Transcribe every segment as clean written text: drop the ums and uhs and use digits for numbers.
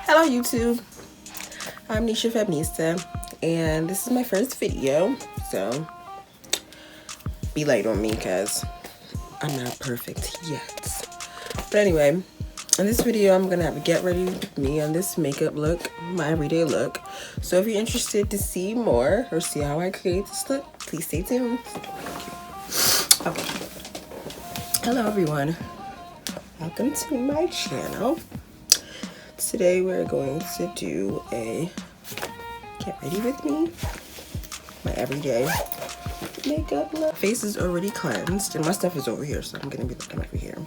Hello YouTube, I'm Nisha Fabnista and this is my first video, so be light on me because I'm not perfect yet. But anyway, in this video I'm gonna have a get ready with me on this makeup look, my everyday look. So if you're interested to see more or see how I create this look, please stay tuned. Okay. Hello everyone, welcome to my channel. Today we're going to do a get ready with me, my everyday makeup look. Face is already cleansed and my stuff is over here, so I'm gonna be looking over here.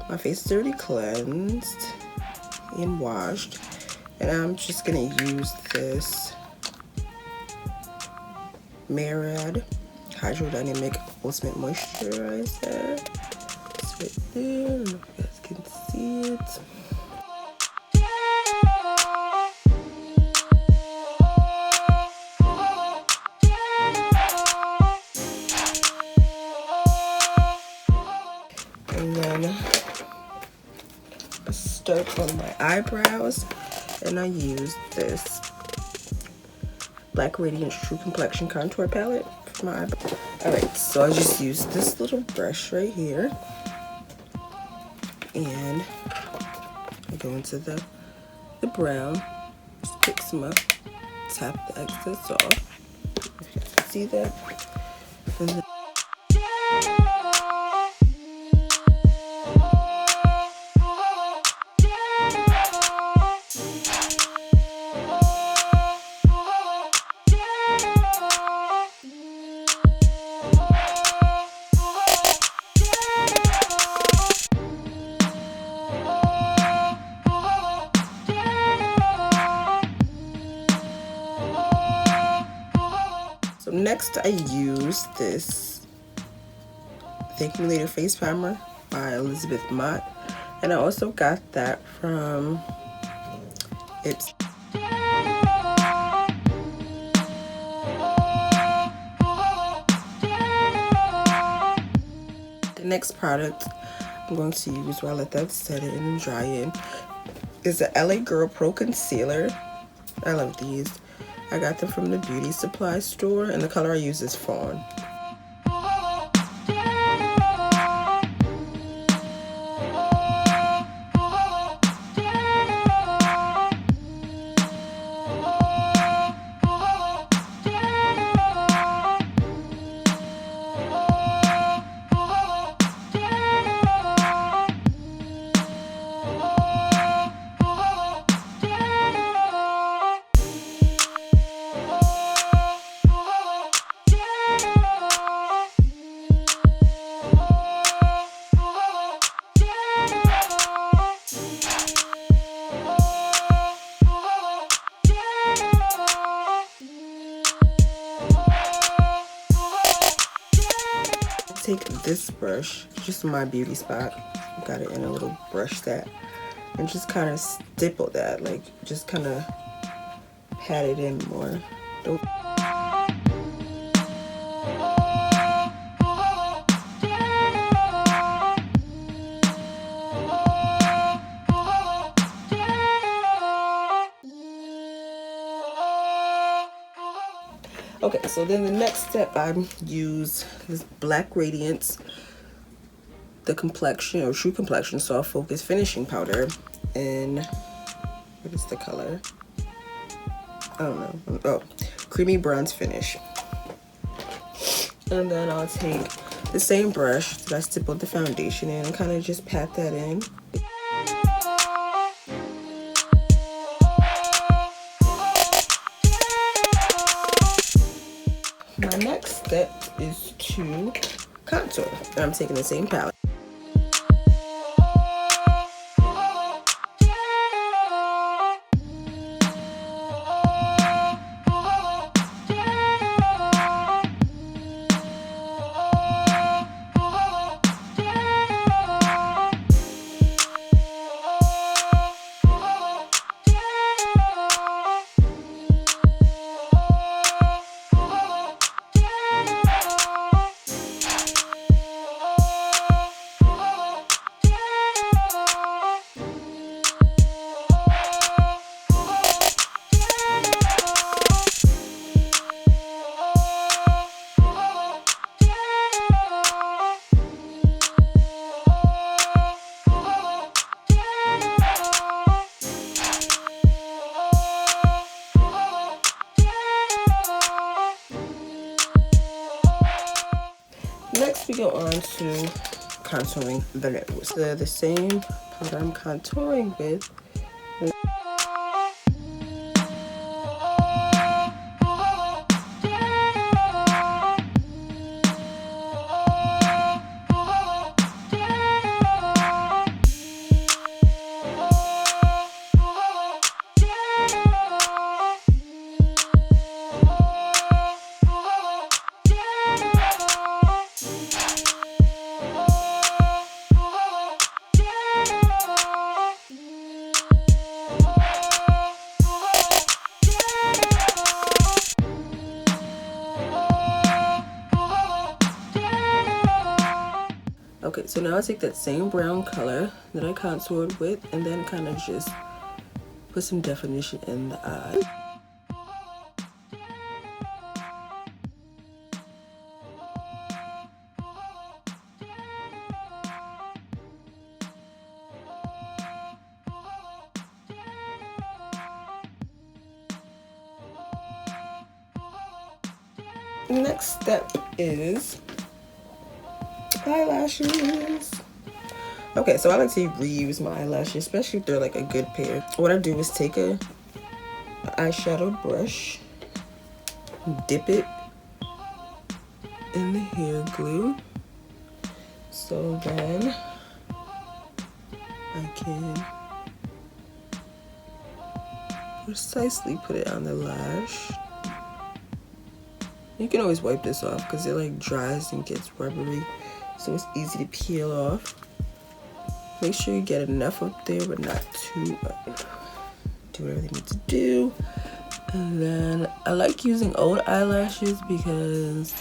My face is already cleansed and washed, and I'm just gonna use this Murad Hydrodynamic Ultimate Moisturizer. It's right there, I don't know if you guys can see it. And then I start on my eyebrows, and I use this Black Radiance True Complexion Contour Palette for my eyebrows. Alright, so I just use this little brush right here, and I go into the brown, just pick some up, tap the excess off, if you can see that, and then next, I use this Thank Me Later Face Primer by Elizabeth Mott, and I also got that from Ipsy. The next product I'm going to use while I let that set in and dry in is the LA Girl Pro Concealer. I love these. I got them from the beauty supply store, and the color I use is Fawn. Take this brush, just my beauty spot, got it in a little brush set, and just kind of stipple that, like just kind of pat it in more. Don't. Okay, so then the next step, I use this Black Radiance, the complexion or True Complexion Soft Focus Finishing Powder, and what is the color? I don't know. Oh, Creamy Bronze Finish. And then I'll take the same brush that I stippled the foundation in and kind of just pat that in. My next step is to contour, and I'm taking the same palette. to go on to contouring the nose. The same powder I'm contouring with. Okay, so now I take that same brown color that I contoured with and then kind of just put some definition in the eye. Next step is eyelashes. Okay, so I like to reuse my eyelashes, especially if they're like a good pair. What I do is take a eyeshadow brush, dip it in the hair glue, so then I can precisely put it on the lash. You can always wipe this off because it like dries and gets rubbery, so it's easy to peel off. Make sure you get enough up there, but not too much. Do whatever they need to do. And then I like using old eyelashes because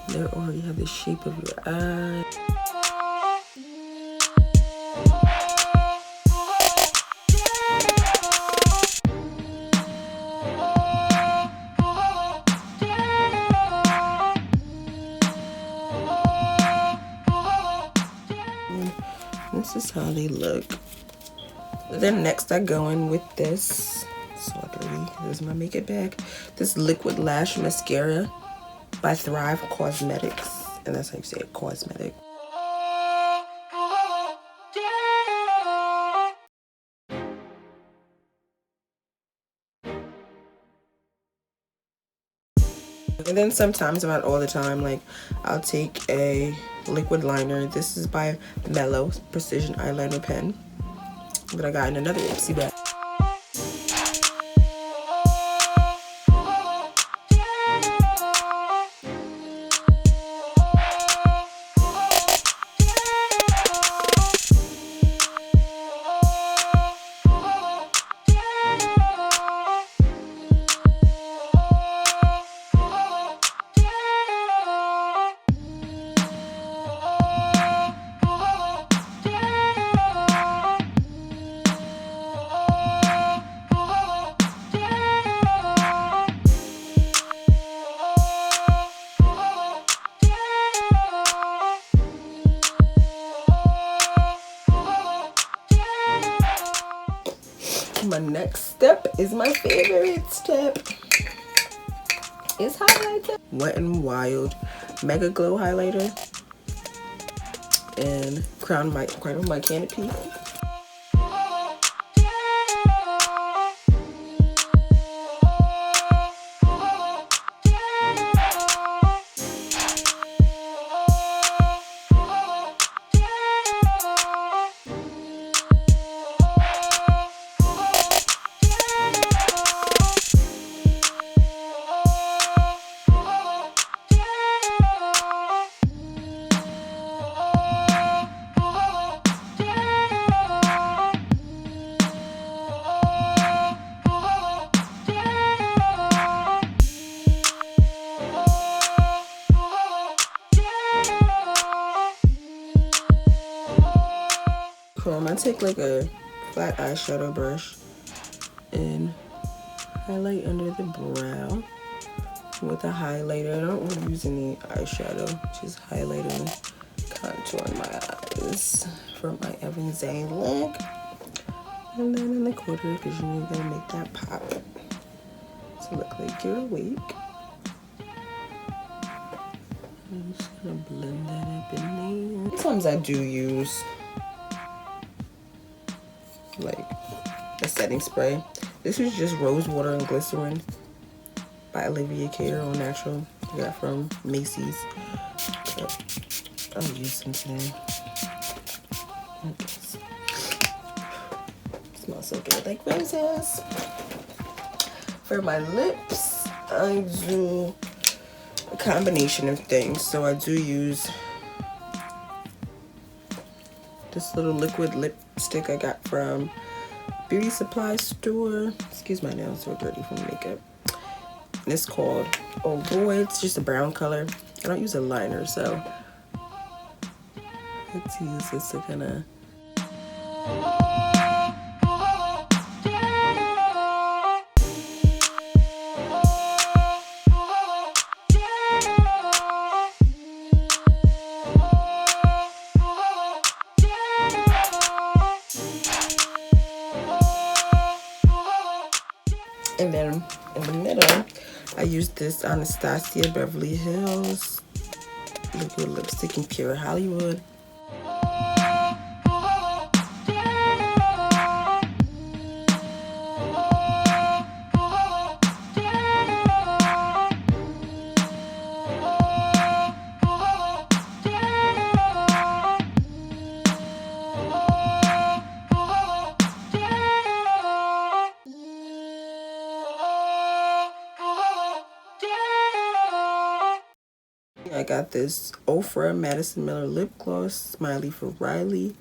they already have the shape of your eye. This is how they look. Then next I go in with this, this is my makeup bag, this liquid lash mascara by Thrive Cosmetics, and that's how you say it, cosmetic. And then sometimes, not all the time, like I'll take a liquid liner. This is by Mellow Precision Eyeliner Pen that I got in another Ipsy bag. My next step is my favorite step. It's highlighter. Wet n Wild Mega Glow highlighter and crown my canopy. I take like a flat eyeshadow brush and highlight under the brow with a highlighter. I don't really use any eyeshadow, just highlighter and contouring my eyes for my everyday look. And then in the corner, because you know you're gonna make that pop to look like you're awake. I'm just gonna blend that up in there. Sometimes I do use like a setting spray. This is just Rosewater and Glycerin by Olivia All Natural. I got from Macy's. But I'll use some today. Smells so good, like roses. For my lips, I do a combination of things. So I do use this little liquid lipstick I got from beauty supply store. Excuse my nails, so dirty from makeup. And it's called Oh Boy. It's just a brown color. I don't use a liner, so let's use this to kind of. And then in the middle, I use this Anastasia Beverly Hills liquid lipstick in Pure Hollywood. I got this Ofra Madison Miller lip gloss, Smiley for Ryliegh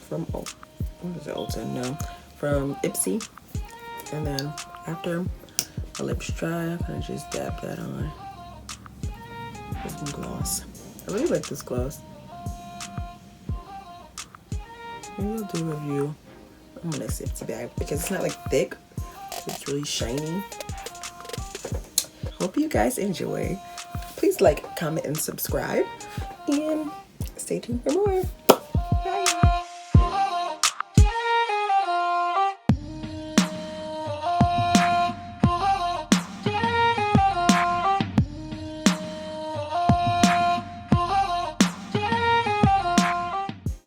from what is it, Ulta? No, from Ipsy. And then after my lips dry, I kind of just dab that on with some gloss. I really like this gloss. Maybe I'll do a review on this Ipsy bag because it's not like thick, it's really shiny. Hope you guys enjoy. Please like, comment, and subscribe, and stay tuned for more.